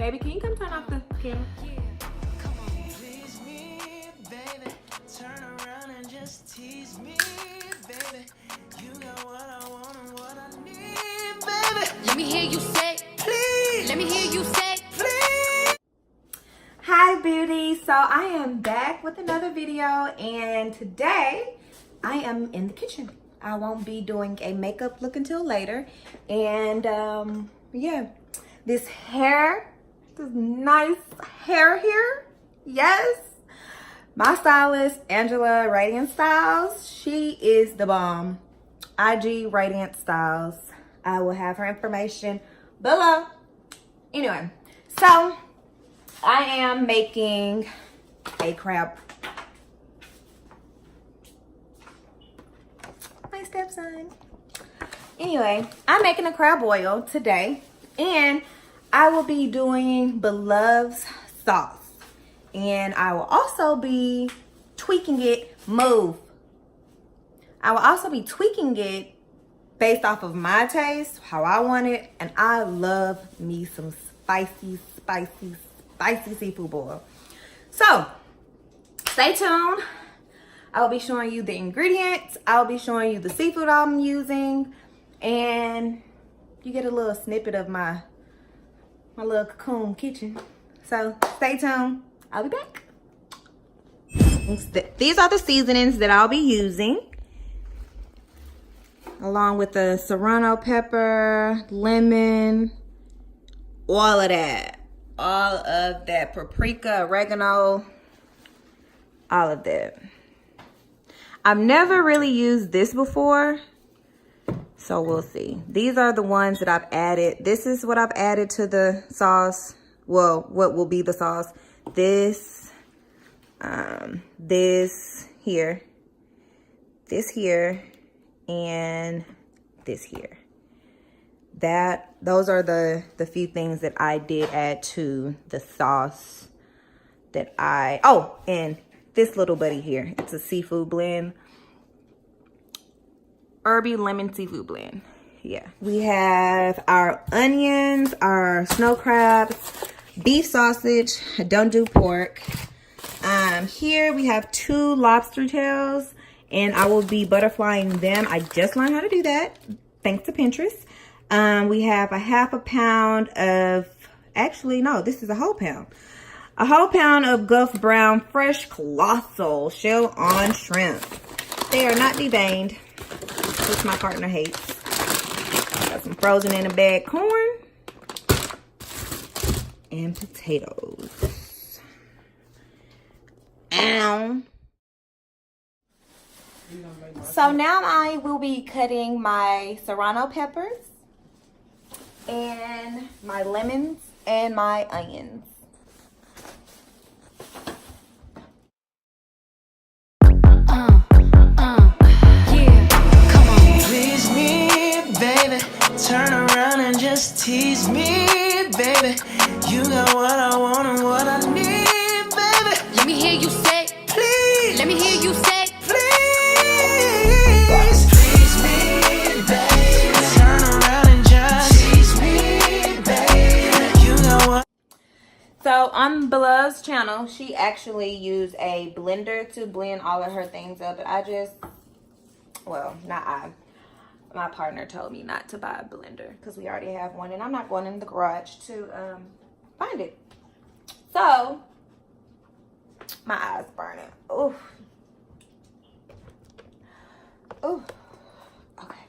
Baby, can you come turn off the camera? Please me, baby. Turn around and just tease me, baby. You got what I want and what I need, baby. Let me hear you say, Please. let me hear you say, Please. Hi beauty, so I am back with another video, and today I am in the kitchen. I won't be doing a makeup look until later. And yeah, this nice hair here, yes, my stylist Angela Radiant Styles, she is the bomb. IG Radiant Styles. I will have her information below. Anyway, so I am making a crab. My stepson. Anyway, I'm making a crab boil today, and I will be doing BLOVES sauce, and I will also be tweaking it. I will also be tweaking it based off of my taste, how I want it, and I love me some spicy seafood boil. So stay tuned. I will be showing you the ingredients. I'll be showing you the seafood I'm using, and you get a little snippet of my little cocoon kitchen. So stay tuned. I'll be back. These are the seasonings that I'll be using, along with the serrano pepper, lemon, all of that. All of that, paprika, oregano, all of that. I've never really used this before, so we'll see. These are the ones that I've added. This is what I've added to the sauce. Well, what will be the sauce. This here, and this here. Those are the few things that I did add to the sauce that and this little buddy here. It's a seafood blend. Herby lemon seafood blend. Yeah. We have our onions, our snow crabs, beef sausage. I don't do pork. Here we have 2 lobster tails, and I will be butterflying them. I just learned how to do that, thanks to Pinterest. We have a ½ pound of, actually, no, this is a whole pound. A whole pound of Gulf Brown fresh colossal shell on shrimp. They are not deveined, which my partner hates. Got some frozen in a bag corn and potatoes. Ow. So now I will be cutting my serrano peppers and my lemons and my onions. Please me, baby. Turn around and just tease me, baby. You got what I want and what I need, baby. let me hear you say, Please. let me hear you say, Please. Please me, baby. Turn around and just tease me, baby. You got what. So on BLOVES channel, she actually used a blender to blend all of her things up. But my partner told me not to buy a blender because we already have one, and I'm not going in the garage to find it. So my eyes burning. Oof. Ooh. Okay.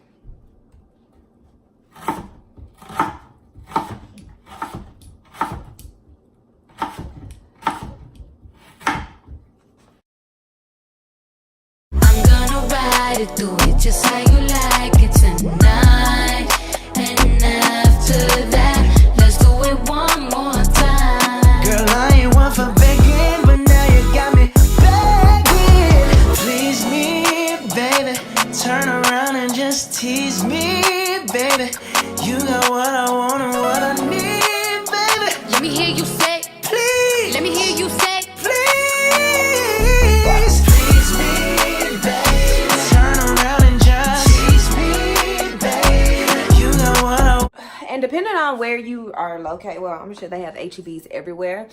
I'm gonna ride it, do it just how you like it tonight. And after that, let's do it one more time. Girl, I ain't one for begging, but now you got me begging. Please me, baby. Turn around and just tease me, baby. You got what I want and what I need, baby. Let me hear you say, Please. let me hear you say, Please. Please me, baby. Turn around and just on where you are located. Well, I'm sure they have HEBs everywhere,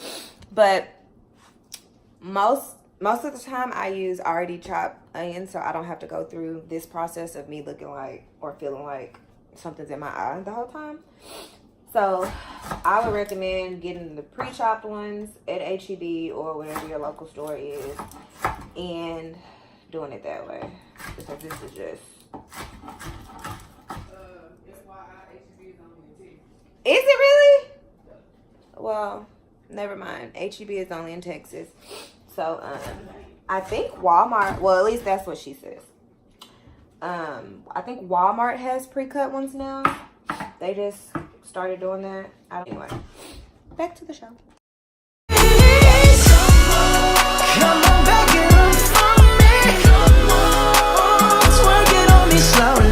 but most of the time I use already chopped onions, so I don't have to go through this process of me looking like or feeling like something's in my eye the whole time. So I would recommend getting the pre-chopped ones at HEB or whatever your local store is and doing it that way, because this is just Is it really? Well, never mind. HEB is only in Texas. So I think Walmart, well, at least that's what she says. I think Walmart has pre-cut ones now. They just started doing that. Anyway, back to the show. Come on back and look for me. Twerk it on me slowly.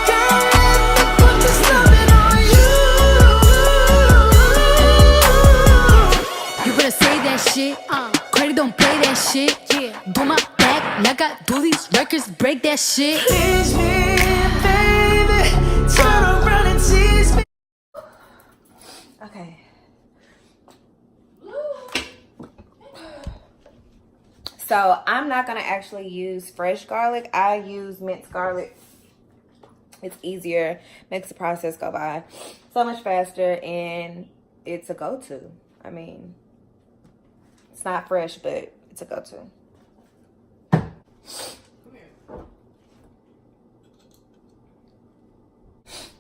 Girl, let me put this loving on you. You better say that shit. Credit don't play that shit. Yeah. Do my back like I do these records. Break that shit. Tease me, baby. Turn around and tease me. Okay. So I'm not gonna actually use fresh garlic. I use minced garlic. It's easier, makes the process go by so much faster, and it's a go-to. I mean, it's not fresh, but it's a go-to.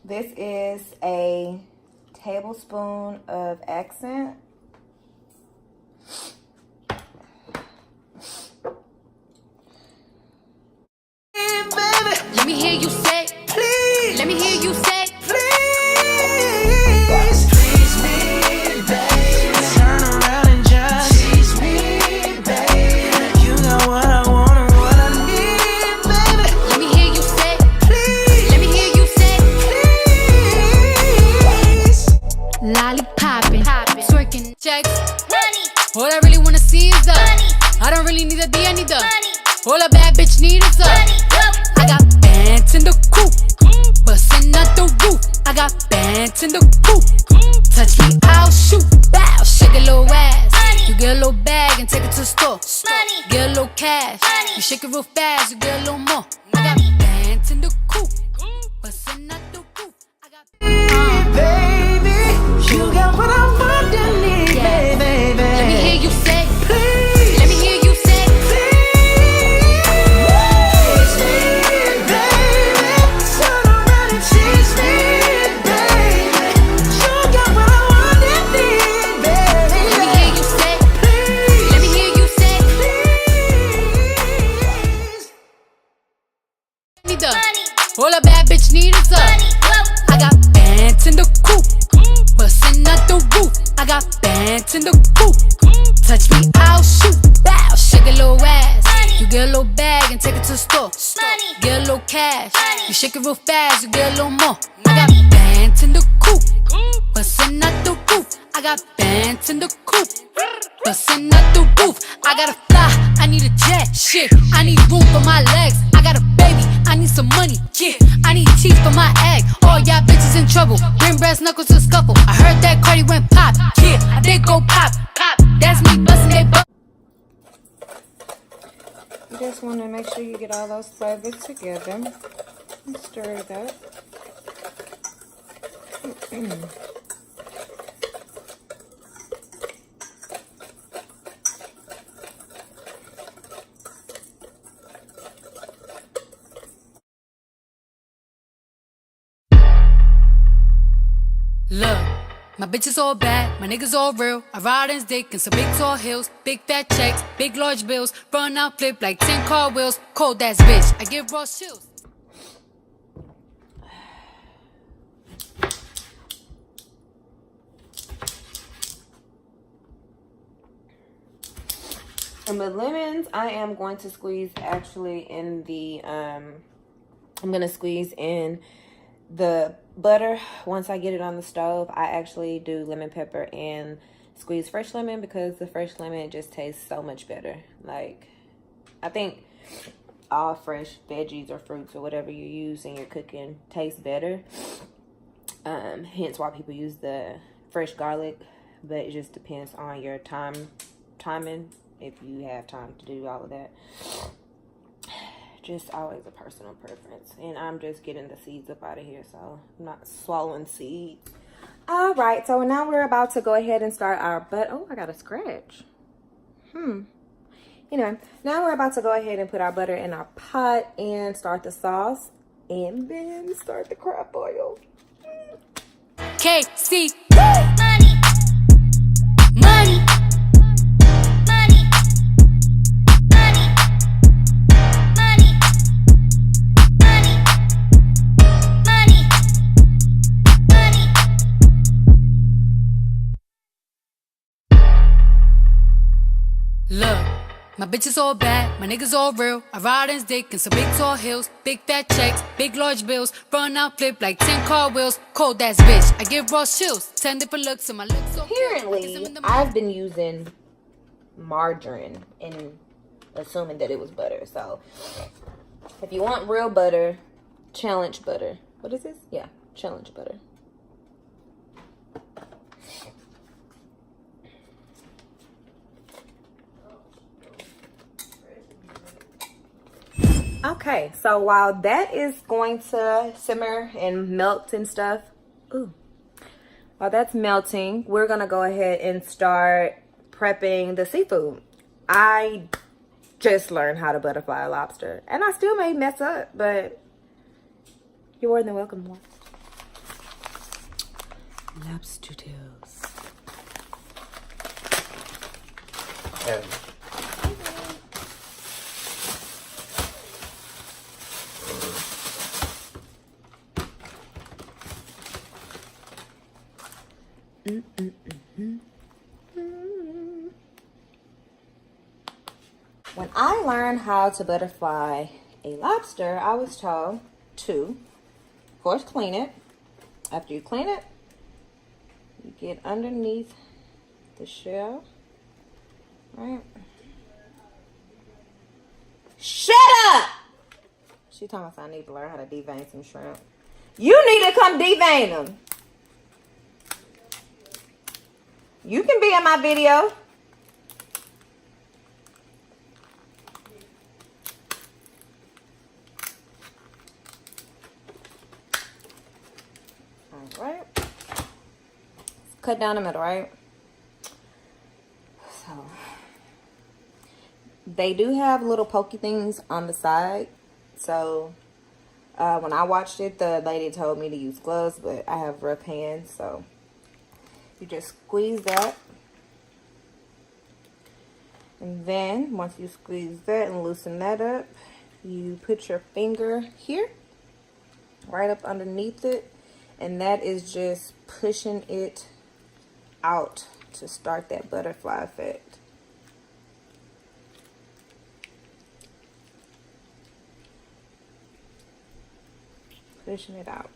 This is a tablespoon of accent. Let me hear you say, Please, let me hear you say, please, please me, baby. Turn around and just tease me, baby. You got what I want and what I need, baby. let me hear you say, Please, let me hear you say, please. lollipopping, twerking, checks, money. All I really wanna see is the money. I don't really need a D, I need the money. All a bad bitch need is the money. I got bands in the coop, bustin' out the roof. I got bands in the coop. Touch me, I'll shoot. Bow, shake a little ass. You get a little bag and take it to the store. Get a little cash. You shake it real fast, you get a little more. I got bands in the coop, bustin' out the roof. I got Baby, you got what I want and need, Yeah. baby. Let me hear you say, Please, let me hear you say, please, baby. Turn around and tease me, baby. You got what I want and need, baby. let me hear you say, Please, let me hear you say, please. need the money. All a bad bitch need is the money. I got bands in the coop, bustin' out the roof. I got bands in the coop. Touch me, I'll shoot. Bow, shake a little ass. You get a little bag and take it to the store. Get a little cash. You shake it real fast, you get a little more. I got bands in the coop, bustin' out the roof. I got bands in the coop, bustin' out the roof. I gotta fly, I need a jet. Shit, I need room for my legs. I got a baby, I need some money. Yeah, I need teeth for my egg. All y'all bitches in trouble. Bring brass knuckles to scuffle. I heard that Cardi went pop. Yeah, I did go pop, pop. That's me bustin' they butt. You just want to make sure you get all those flavors together and stir it up. Look, my bitches all bad, my niggas all real. I ride in dick in some big tall hills, big fat checks, big large bills. Run out, flip like 10 car wheels. Cold ass bitch, I give raw chills. And the lemons, I am going to squeeze actually in the, I'm going to squeeze in the butter. Once I get it on the stove, I actually do lemon pepper and squeeze fresh lemon, because the fresh lemon just tastes so much better. Like, I think all fresh veggies or fruits or whatever you use in your cooking tastes better. Hence why people use the fresh garlic, but it just depends on your timing, if you have time to do all of that. Just always a personal preference. And I'm just getting the seeds up out of here, so I'm not swallowing seeds. All right, so now we're about to go ahead and start our oh, I got a scratch. Anyway, now we're about to go ahead and put our butter in our pot and start the sauce, and then start the crab oil. KC. Money. Money. Money. Money. Money. Money. Money. Money. Look. My bitch is all bad, my niggas all real. I ride in his dick in some big tall hills, big fat checks, big large bills. Run out, flip like 10 car wheels. Cold ass bitch, I give raw chills. 10 different looks and my looks so apparently I've been using margarine and assuming that it was butter. So if you want real butter, challenge butter. What is this? Yeah, challenge butter. Okay, so while that is going to simmer and melt and stuff, while that's melting, we're gonna go ahead and start prepping the seafood. I just learned how to butterfly a lobster, and I still may mess up, but you're more than welcome to watch. Lobster tails. When I learned how to butterfly a lobster, I was told to first clean it. After you clean it, you get underneath the shell, right? Shut up! She told us I need to learn how to devein some shrimp. You need to come devein them. You can be in my video. All right. Cut down the middle, right? So they do have little pokey things on the side. So when I watched it, the lady told me to use gloves, but I have rough hands, so you just squeeze that. And then once you squeeze that and loosen that up, you put your finger here, right up underneath it, and that is just pushing it out to start that butterfly effect. Pushing it out.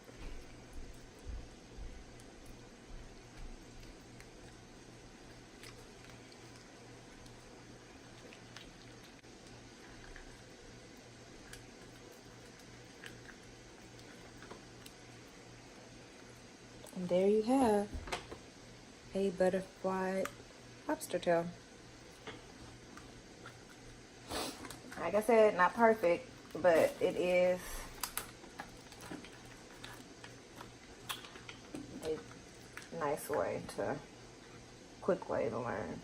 And there you have a butterfly lobster tail. Like I said, not perfect, but it is a nice way to, quick way to learn.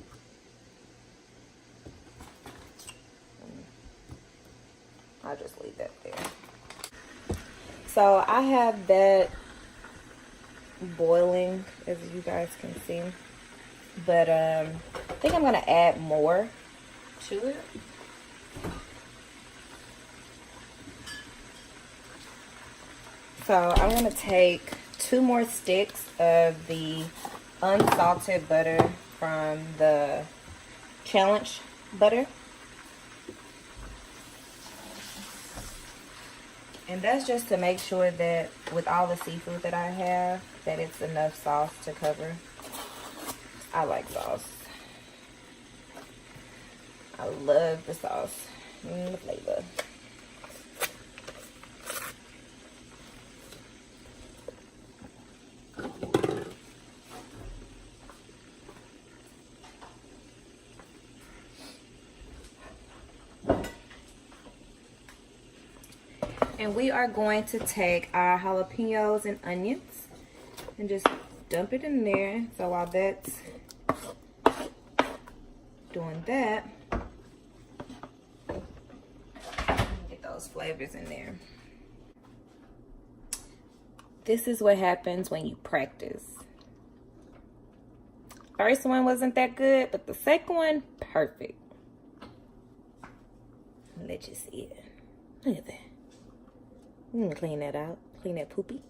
And I'll just leave that there. So I have that boiling, as you guys can see, but I think I'm gonna add more to it. So I'm gonna take 2 more sticks of the unsalted butter from the challenge butter, and that's just to make sure that with all the seafood that I have, that it's enough sauce to cover. I like sauce. I love the sauce and the flavor. And we are going to take our jalapenos and onions and just dump it in there. So while that's doing that, get those flavors in there. This is what happens when you practice. First one wasn't that good, but the second one, perfect. Let you see it. Look at that. I'm gonna clean that out. Clean that poopy.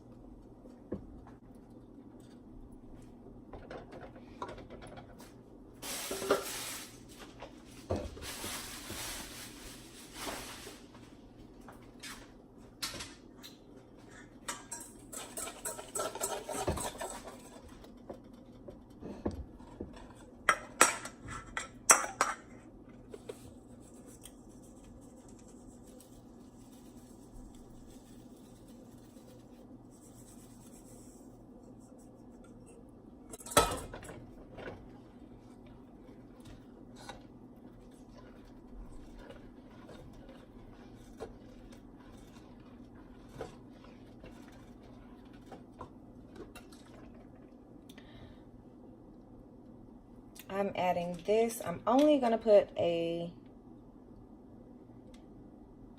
I'm adding this. I'm only gonna put a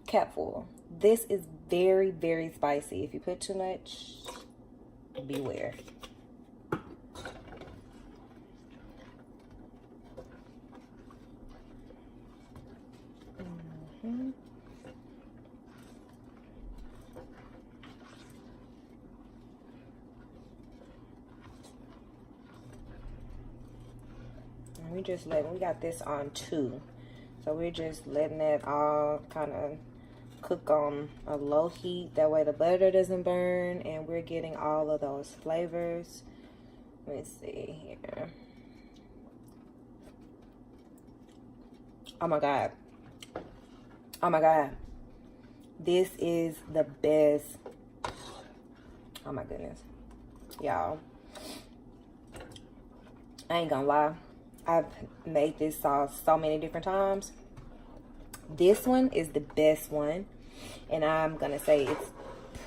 capful. This is very, very spicy. If you put too much, beware. We got this on 2, so we're just letting it all kind of cook on a low heat. That way the butter doesn't burn and we're getting all of those flavors. Let me see here. Oh my god, oh my god, this is the best. Oh my goodness, y'all, I ain't gonna lie, I've made this sauce so many different times. This one is the best one. And I'm going to say it's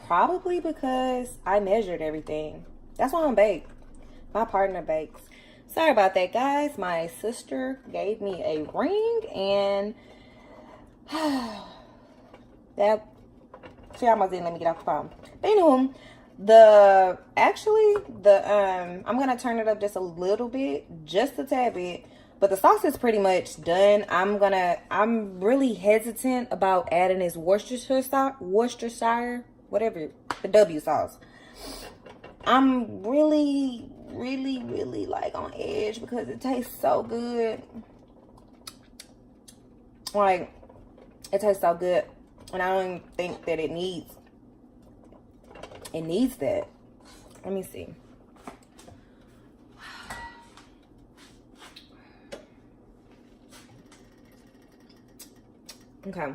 probably because I measured everything. That's why I don't bake. My partner bakes. Sorry about that, guys. My sister gave me a ring. And that... See, I almost didn't let me get off the phone. But anyway, I'm gonna turn it up just a little bit, just a tad bit, but the sauce is pretty much done. I'm really hesitant about adding this Worcestershire, whatever, the W sauce. I'm really like on edge because it tastes so good. Like, it tastes so good, and I don't even think that it needs that. Let me see. Okay.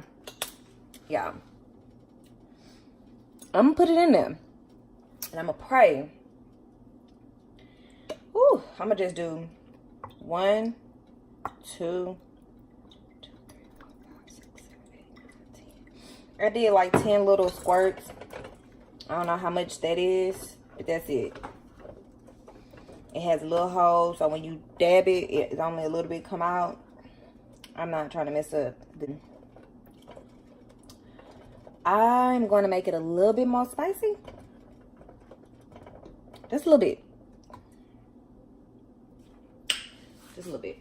Yeah. I'm gonna put it in there. And I'm gonna pray. Ooh, I'm gonna just do 1, 2, 3, 4, 5, 6, 7, 8, 9, 10. I did like 10 little squirts. I don't know how much that is, but that's it. It has a little hole, so when you dab it, it's only a little bit come out. I'm not trying to mess up. I'm going to make it a little bit more spicy. Just a little bit. Just a little bit.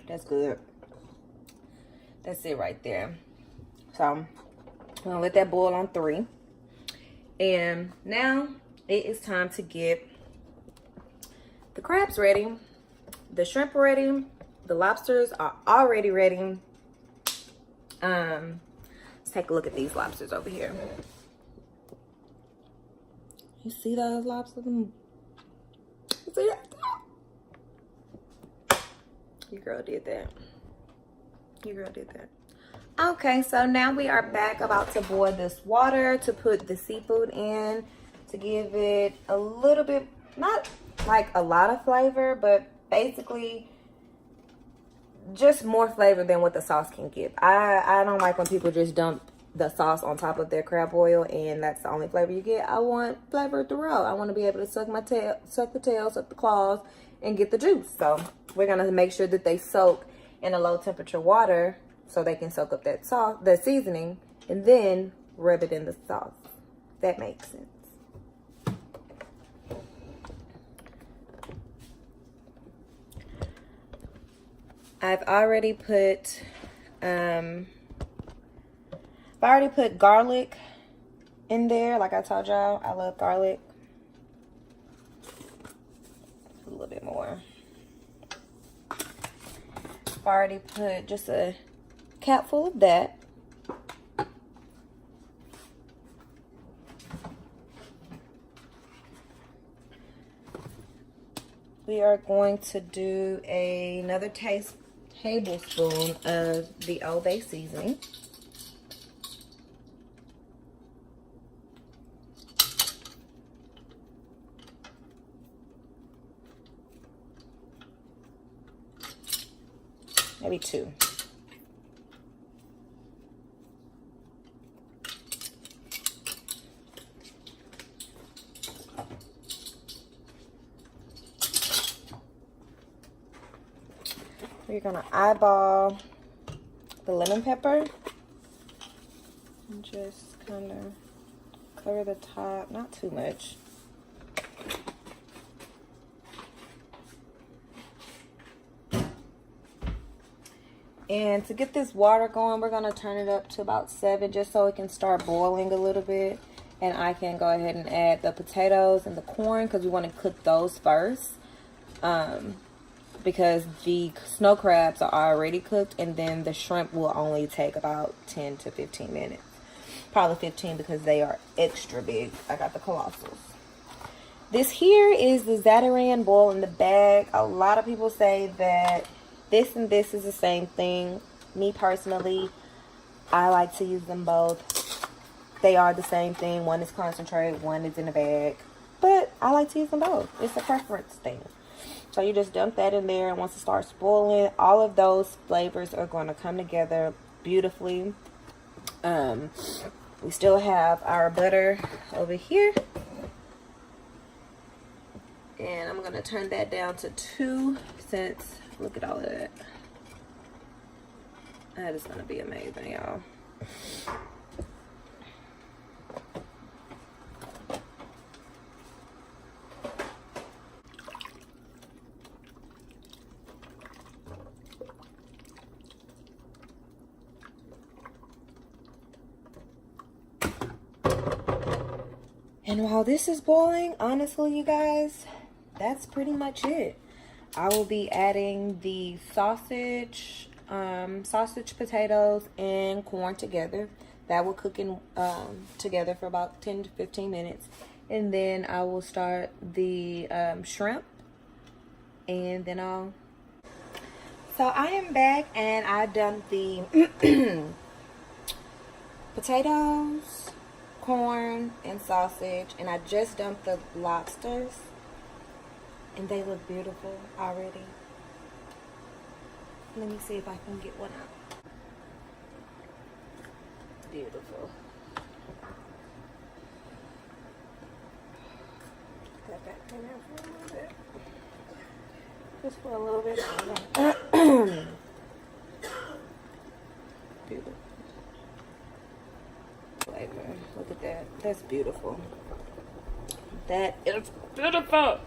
That's good. That's it right there. So I'm gonna let that boil on 3. And now it is time to get the crabs ready. The shrimp are ready. The lobsters are already ready. Let's take a look at these lobsters over here. You see those lobsters? You see that? Your girl did that. Your girl did that. Okay, so now we are back, about to boil this water to put the seafood in to give it a little bit, not like a lot of flavor, but basically just more flavor than what the sauce can give. I don't like when people just dump the sauce on top of their crab boil and that's the only flavor you get. I want flavor throughout. I want to be able to suck the tail, suck the claws, and get the juice. So we're gonna make sure that they soak in a low temperature water so they can soak up that sauce, the seasoning, and then rub it in the sauce. That makes sense. I've already put garlic in there. Like I told y'all, I love garlic. A little bit more. I've already put just a cap full of that. We are going to do another tablespoon of the Old Bay seasoning. Maybe 2. We're gonna eyeball the lemon pepper and just kind of cover the top, not too much. And to get this water going, we're gonna turn it up to about 7 just so it can start boiling a little bit. And I can go ahead and add the potatoes and the corn because we want to cook those first. Because the snow crabs are already cooked, and then the shrimp will only take about 10 to 15 minutes. Probably 15 because they are extra big. I got the colossals. This here is the Zataran boil in the bag. A lot of people say that this and this is the same thing. Me personally, I like to use them both. They are the same thing. One is concentrate, one is in a bag. But I like to use them both. It's a preference thing. So you just dump that in there, and once it starts boiling, all of those flavors are going to come together beautifully. We still have our butter over here. And I'm going to turn that down to 2 since, look at all of that. That is going to be amazing, y'all. And while this is boiling, honestly, you guys, that's pretty much it. I will be adding the sausage, potatoes, and corn together. That will cook in together for about 10 to 15 minutes. And then I will start the shrimp. And then I'll... So I am back, and I done the potatoes, corn, and sausage, and I just dumped the lobsters, and they look beautiful already. Let me see if I can get one out. Beautiful. Put that back in there for a little bit. Just for a little bit. Beautiful. Flavor. Look at that. That's beautiful. That is beautiful.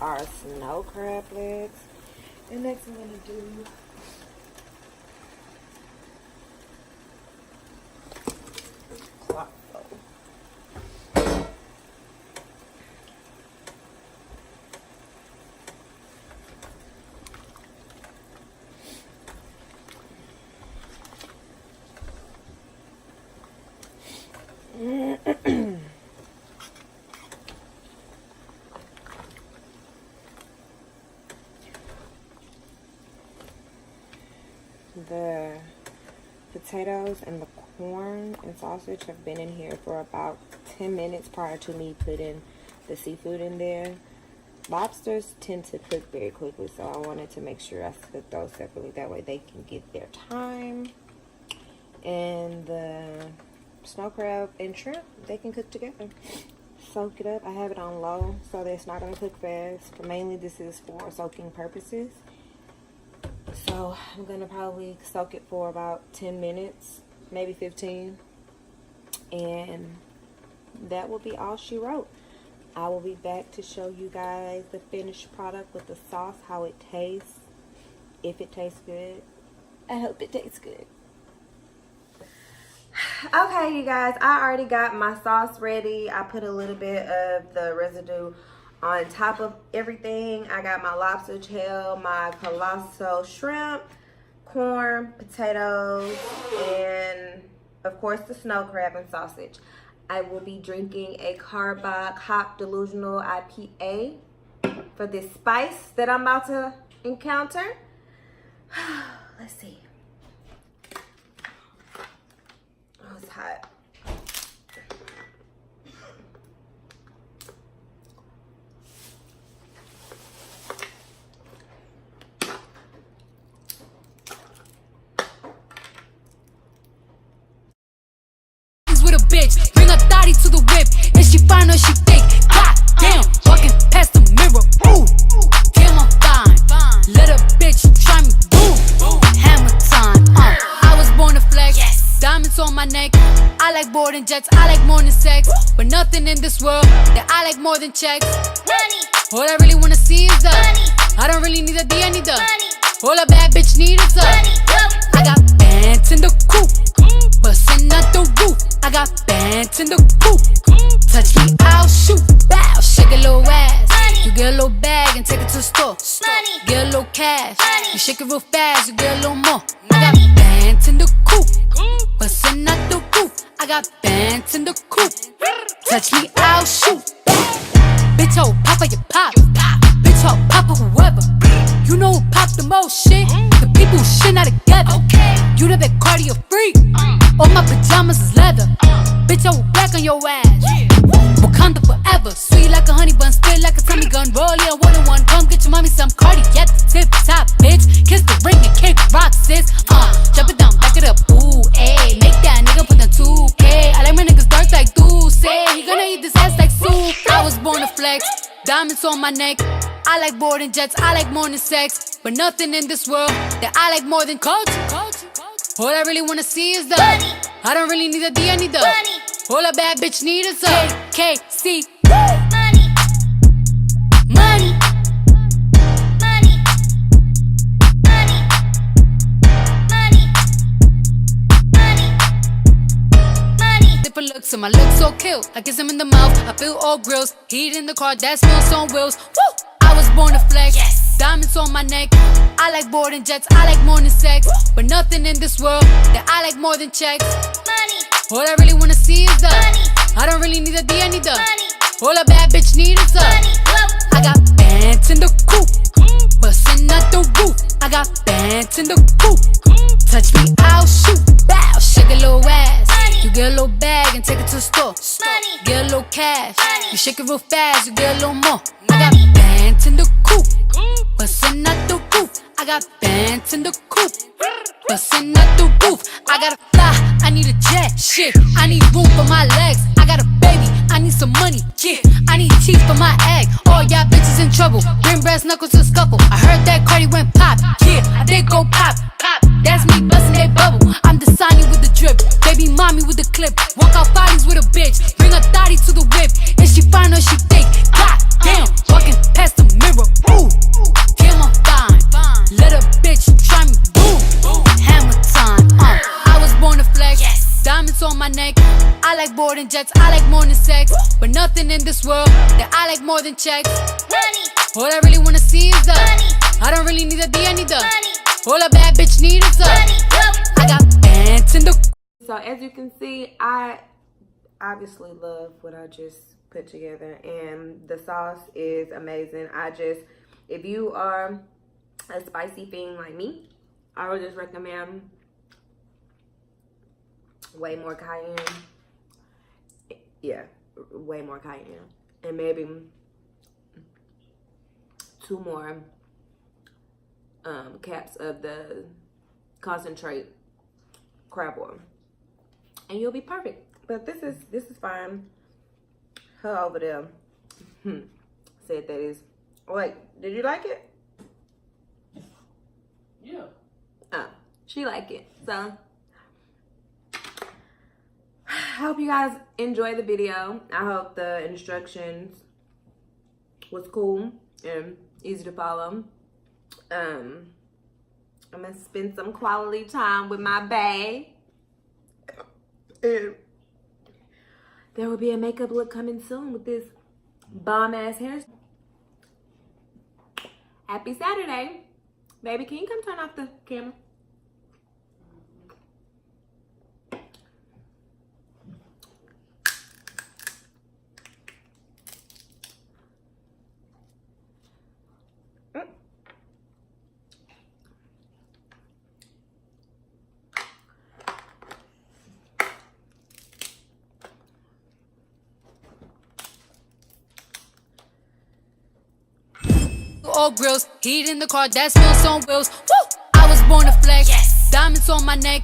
our snow crab legs. And next I'm gonna do clock fold. The potatoes and the corn and sausage have been in here for about 10 minutes prior to me putting the seafood in there. Lobsters tend to cook very quickly, so I wanted to make sure I cook those separately. That way they can get their time. And the snow crab and shrimp, they can cook together. Soak it up. I have it on low so that it's not going to cook fast. But mainly this is for soaking purposes. So I'm going to probably soak it for about 10 minutes, maybe 15. And that will be all she wrote. I will be back to show you guys the finished product with the sauce, how it tastes, if it tastes good. I hope it tastes good. Okay, you guys, I already got my sauce ready. I put a little bit of the residue on top of everything. I got my lobster tail, my colossal shrimp, corn, potatoes, and of course the snow crab and sausage. I will be drinking a Carbach Hop Delusional IPA for this spice that I'm about to encounter. Let's see. Oh, it's hot. With a bitch, bring a thotty to the whip. If she fine or she thick, god damn, walking past the mirror. Ooh, damn, I'm fine. Let a bitch try me, boom, hammer time. I was born to flex, diamonds on my neck. I like boarding jets, I like more than sex, but nothing in this world that I like more than checks. Money. All I really wanna see is the money. I don't really need a D, I need the money. All a bad bitch need is the money. I got bands in the coop, bustin' out the roof. I got bands in the coop. Touch me, I'll shoot. Bow, shake a little ass. Money. You get a little bag and take it to the store. Money. Get a little cash. Money. You shake it real fast, you get a little more. Money. I got bands in the coop, bustin' out the roof. I got bands in the coop. Touch me, I'll shoot. Bitch, oh, papa, you pop. Bitch, oh, papa, whoever. You know who pop the most shit? The people who shit not together. You the big cardio freak. All my pajamas is leather. Bitch, I will black on your ass. Wakanda forever. Sweet like a honey bun, spit like a Tommy gun. Roll ya one on one. Come get your mommy some Cardi at the tip top, bitch. Kiss the ring and kick rock, sis. Jump it down, back it up. Ooh, ayy. Make that nigga put the 2K. I like my niggas dark like say. He gonna eat this ass like soup. I was born to flex. Diamonds on my neck. I like boarding jets, I like more than sex, but nothing in this world that I like more than culture. All I really wanna see is the money. I don't really need a D, I need the money. All a bad bitch need is a KKC. Money. Money. Money. Money. Money. Money. Money. Different looks and my looks so kill. I kiss him in the mouth, I feel all grills. Heat in the car, that smells on wheels. Woo! I was born to flex, diamonds on my neck. I like boarding jets, I like more than sex, but nothing in this world that I like more than checks. Money. All I really wanna see is the money. I don't really need a D, I need the money. All a bad bitch need is the money. I got bands in the coop, bustin' out the roof. I got bands in the coop. Touch me, I'll shoot. Bow, shake a little ass. You get a little bag and take it to the store. Get a little cash. You shake it real fast, you get a little more. I got bands in the coop, bustin' out the roof. I got bands in the coop, bustin' out the roof. I gotta fly, I need a jet, shit. I need room for my legs. I got a baby, I need some money, yeah. I need teeth for my egg. All y'all bitches in trouble, bring brass knuckles to scuffle. I heard that Cardi went pop, yeah. I did go pop, pop. That's me bustin' that bubble. I'm the Sonny with the drip, baby mommy with the clip. Walk out bodies with a bitch, bring a thotty to the whip. Is she fine or she thick? God damn, walking past the mirror. like boarding jets, I like more than sex. But nothing in this world that I like more than checks. Money. All I really wanna see is the money. I don't really need a D, I need the money. All a bad bitch need is the money. I got bands in the. So as you can see, I obviously love what I just put together, and the sauce is amazing. If you are a spicy fiend like me, I would just recommend way more cayenne. Yeah, way more cayenne, and maybe 2 more caps of the concentrate crab oil, and you'll be perfect. But this is fine. Her over there said that is. Wait, did you like it? Yeah. Oh, she liked it. So I hope you guys enjoy the video. I hope the instructions was cool and easy to follow. I'm gonna spend some quality time with my bae. And there will be a makeup look coming soon with this bomb ass hair. Happy Saturday. Baby, can you come turn off the camera? All grills, heat in the car, that smells on wheels. Woo! I was born to flex. Yes. Diamonds on my neck.